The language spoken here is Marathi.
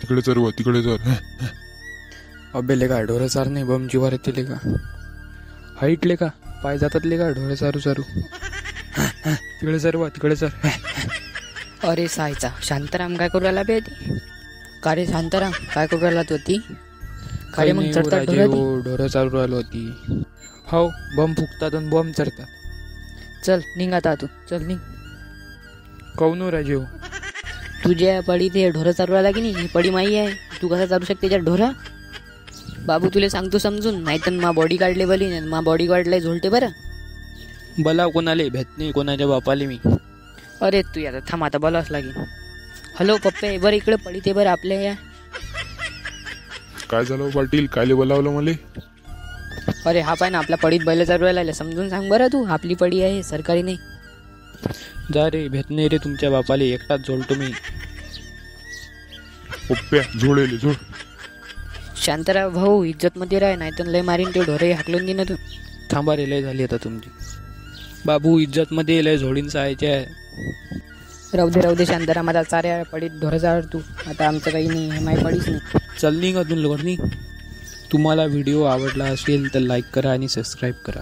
तिकडे चर तिकडे चर. अबे लेका ढोरं चार नाही बम जीवार येते लेका. हाईट लेका पाय जातात लेका ढोरं चारू चारू. तिकडे तिकडे चर. अरे सायचा शांताराम काय करू राहिला बे ती? का रे शांताराम काय करू राहिला तू ती? का रे मग चढतात ढोरं चालू राहिलो होती. हो बम फुकतात आणि बम चढतात. चल निघ आता तू चल निघ. कौनू राजीव तुझ्या पडी ते ढोरं चालू राहिला की नाही ही पडी माई आहे. तू कसा चालू शकते त्याच्यात ढोरा? बाबू तुला सांगतो समजून नाही तर मा बॉडी गार्डले बली नाही मा बॉडी गार्डला झोलते बरं. बला कोणाले भेट नाही कोणाच्या बापाले मी. अरे तू आता थांब आता बोलावंच लागेल. हॅलो पप्पे बरं इकडे पडी ते बरं आपल्या या. काय झालं पाटील कायले बोलावलं मला? अरे हा पाय ना आपल्या पडीत बैल चालू राहिला समजून सांग बरं तू. आपली पडी आहे सरकारी नाही. जा रे भेट नाही रे तुमच्या बापाले एकटाच झोलतो मी. पप्प्या झोळेले झोळ. शांताराम भाऊ इज्जत मध्ये राह नाही तर लय मारीन ते ढोरे हाकलून दे ना तू. थांबा रे लय झाली आता तुमची. बाबू इज्जत मध्ये लय झोडीन साहायचे आहे. राहू दे शांताराम आता साऱ्या पडीत ढोरं चाल तू. आता आमचं काही नाही हे माही पडीच नाही. चल निघ अजून लवकर निघ. तुम्हाला व्हिडिओ आवडला असेल तर लाईक करा आणि सबस्क्राईब करा.